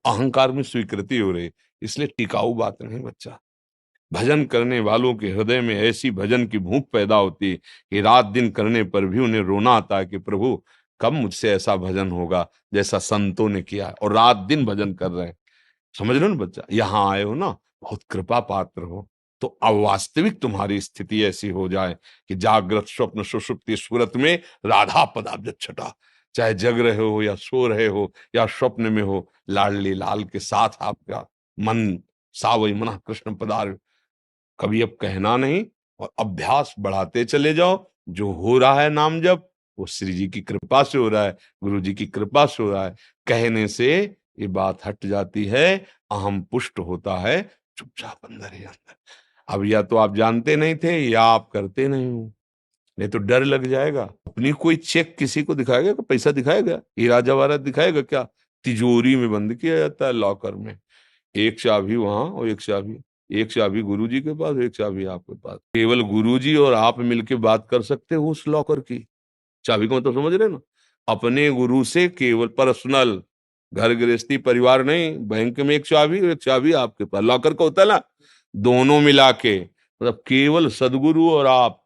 अहंकार में स्वीकृति हो रही, इसलिए टिकाऊ बात नहीं बच्चा। भजन करने वालों के हृदय में ऐसी भजन की भूख पैदा होती कि रात दिन करने पर भी उन्हें रोना आता है कि प्रभु कब मुझसे ऐसा भजन होगा जैसा संतों ने किया, और रात दिन भजन कर रहे हैं। समझ रहे हो ना बच्चा, यहाँ आए हो ना, बहुत कृपा पात्र हो। तो अवास्तविक तुम्हारी स्थिति ऐसी हो जाए कि जागृत स्वप्न सुषुप्ति सुरत में राधा पदाब्ज छटा, चाहे जग रहे हो या सो रहे हो या स्वप्न में हो, लाडली लाल के साथ आपका मन सावई मना कृष्ण पदार। कभी अब कहना नहीं, और अभ्यास बढ़ाते चले जाओ। जो हो रहा है नाम जप, वो श्री जी की कृपा से हो रहा है, गुरु जी की कृपा से हो रहा है। कहने से ये बात हट जाती है, अहम पुष्ट होता है, चुपचाप अंदर ही अंदर। अब या तो आप जानते नहीं थे या आप करते नहीं हो, नहीं तो डर लग जाएगा। अपनी कोई चेक किसी को दिखाएगा, कोई पैसा दिखाएगा, हीरा जवाहरात दिखाएगा क्या? तिजोरी में बंद किया जाता है, लॉकर में। एक चाबी वहां और एक चाबी गुरुजी के पास, एक चाबी आपके पास। केवल गुरुजी और आप मिलके बात कर सकते हो उस लॉकर की चाबी को, मतलब समझ रहे हो ना? अपने गुरु से केवल पर्सनल, घर गृहस्थी परिवार नहीं, बैंक में एक चाबी और एक चाबी आपके पास, लॉकर का होता है ना, दोनों मिला के, मतलब केवल सदगुरु और आप।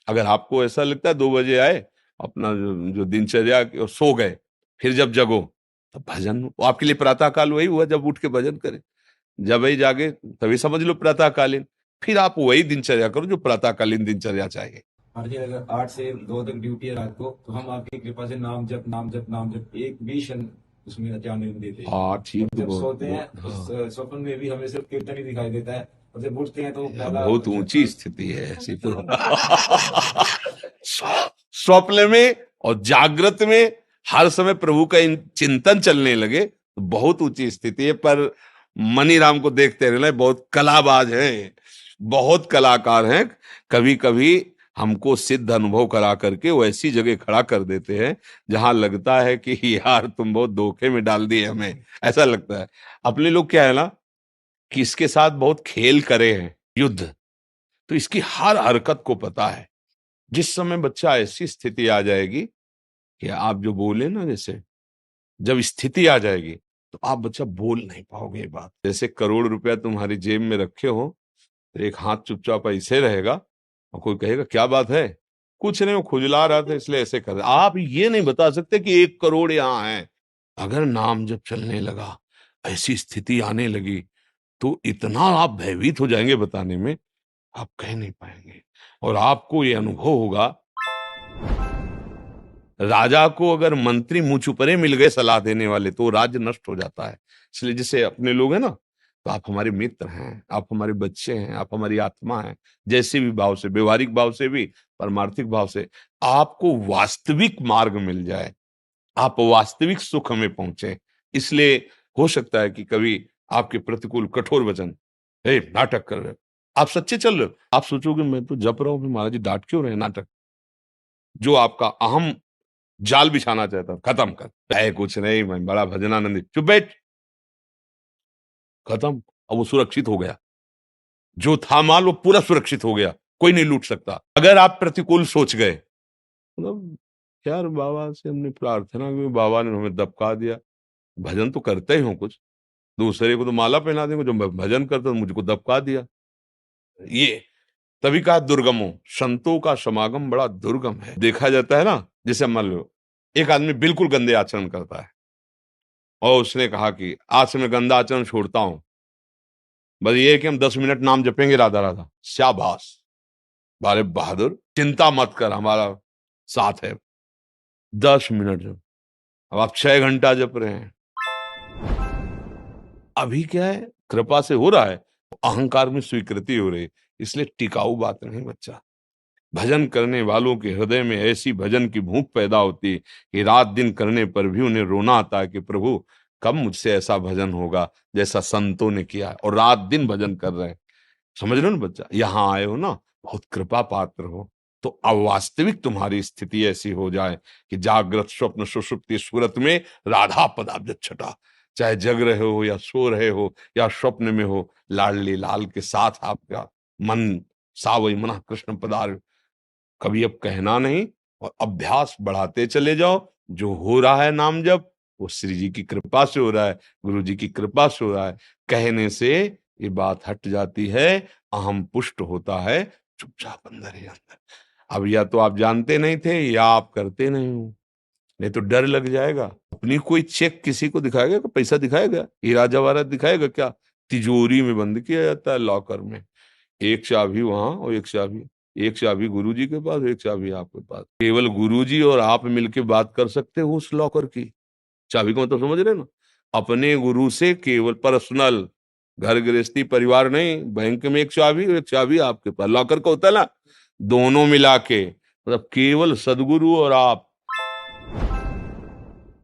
अगर आपको ऐसा लगता है 2 बजे आए, अपना जो दिनचर्या और सो गए, फिर जब जगो तो भजन, वो आपके लिए प्रातः काल वही हुआ जब उठ के भजन करें। जब वही जागे तभी समझ लो प्रातःकालीन। फिर आप वही दिनचर्या करो जो प्रातःकालीन दिनचर्या चाहिए। हाँ जी, अगर 8 से 2 तक ड्यूटी है रात को, तो हम आपकी कृपा से नाम जप नाम जप नाम जप एक भी क्षण उसमें ध्यान नहीं देते। हाँ ठीक, जब सोते हैं हाँ। उस स्वप्न में भी हमें सिर्फ कीर्तन ही दिखाई देता है, और जब उठते हैं तो पहला बहुत ऊंची स्थिति है ऐसी तो। स्वप्न में और जागृत में हर समय प्रभु का चिंतन चलने लगे तो बहुत ऊंची स्थिति है। पर मनी राम को देखते रहना, बहुत कलाबाज हैं, बहुत कलाकार हैं। कभी कभी हमको सिद्ध अनुभव करा करके वो ऐसी जगह खड़ा कर देते हैं जहां लगता है कि यार तुम बहुत धोखे में डाल दिए हमें, ऐसा लगता है। अपने लोग क्या है ना कि इसके साथ बहुत खेल करे हैं, युद्ध, तो इसकी हर हरकत को पता है। जिस समय बच्चा ऐसी स्थिति आ जाएगी कि आप जो बोले ना, जैसे जब स्थिति आ जाएगी तो आप बच्चा बोल नहीं पाओगे। ये बात जैसे करोड़ रुपया तुम्हारी जेब में रखे हो, तो एक हाथ चुपचाप ऐसे रहेगा और कोई कहेगा क्या बात है, कुछ नहीं वो खुजला रहा था इसलिए ऐसे कर रहा। आप ये नहीं बता सकते कि 1 करोड़ यहाँ है। अगर नाम जब चलने लगा, ऐसी स्थिति आने लगी, तो इतना आप भयभीत हो जाएंगे, बताने में आप कह नहीं पाएंगे। और आपको ये अनुभव होगा, राजा को अगर मंत्री मुंह चुपरे मिल गए सलाह देने वाले तो राज्य नष्ट हो जाता है। इसलिए जैसे अपने लोग हैं ना, तो आप हमारे मित्र हैं, आप हमारे बच्चे हैं, आप हमारी आत्मा हैं। जैसे भी भाव से, व्यवहारिक भाव से भी, परमार्थिक भाव से, आपको वास्तविक मार्ग मिल जाए, आप वास्तविक सुख में पहुंचे। इसलिए हो सकता है कि कभी आपके प्रतिकूल कठोर वचन, हे नाटक कर रहे हो, आप सच्चे चल रहे हो, आप सोचोगे मैं तो जप रहा हूं, फिर महाराज जी डांट क्यों रहे हैं, नाटक। जो आपका अहम जाल बिछाना चाहता हूं, खत्म कर, है कुछ नहीं, मैं बड़ा भजनानंदी, चुप बैठ, खत्म। अब वो सुरक्षित हो गया, जो था माल वो पूरा सुरक्षित हो गया, कोई नहीं लूट सकता। अगर आप प्रतिकूल सोच गए, मतलब यार बाबा से हमने प्रार्थना की, बाबा ने हमें दबका दिया, भजन तो करते ही हो कुछ, दूसरे को तो माला पहना देंगे, जो मैं भजन करता हूं मुझको दबका दिया। ये तभी कहा दुर्गमो, संतों का समागम बड़ा दुर्गम है। देखा जाता है ना, जैसे मान लो एक आदमी बिल्कुल गंदे आचरण करता है और उसने कहा कि आज से मैं गंदा आचरण छोड़ता हूं, बस ये है कि हम 10 मिनट नाम जपेंगे राधा राधा। शाबाश, बारे बहादुर, चिंता मत कर, हमारा साथ है। 10 मिनट जब, अब आप 6 घंटा जप रहे हैं। अभी क्या है, कृपा से हो रहा है, अहंकार में स्वीकृति हो रही, इसलिए टिकाऊ बात नहीं बच्चा। भजन करने वालों के हृदय में ऐसी भजन की भूख पैदा होती कि रात दिन करने पर भी उन्हें रोना आता है कि प्रभु कब मुझसे ऐसा भजन होगा जैसा संतों ने किया, और रात दिन भजन कर रहे हैं। समझ रहे हो ना बच्चा, यहाँ आए हो ना, बहुत कृपा पात्र हो। तो अवास्तविक तुम्हारी स्थिति ऐसी हो जाए कि जागृत स्वप्न सुषुप्ति सुरत में राधा पदाब्ज छटा, चाहे जग रहे हो या सो रहे हो या स्वप्न में हो, लाडली लाल के साथ आपका मन सावई मना कृष्ण पदार। कभी अब कहना नहीं, और अभ्यास बढ़ाते चले जाओ। जो हो रहा है नाम जप, वो श्री जी की कृपा से हो रहा है, गुरु जी की कृपा से हो रहा है। कहने से ये बात हट जाती है, अहम पुष्ट होता है चुपचाप अंदर ही अंदर। अब या तो आप जानते नहीं थे या आप करते नहीं हो, नहीं तो डर लग जाएगा। अपनी कोई चेक किसी को दिखाएगा, पैसा दिखाएगा, हीरा जवाहरात दिखाएगा क्या? तिजोरी में बंद किया जाता है, लॉकर में। एक चाबी वहां और एक चाबी गुरु जी के पास, एक चाबी आपके पास। केवल गुरु जी और आप मिलके बात कर सकते हो उस लॉकर की चाबी को, मतलब समझ रहे हो ना? अपने गुरु से केवल पर्सनल, घर गृहस्थी परिवार नहीं, बैंक में एक चाबी और एक चाबी आपके पास, लॉकर का होता है ना, दोनों मिला के, मतलब केवल सदगुरु और आप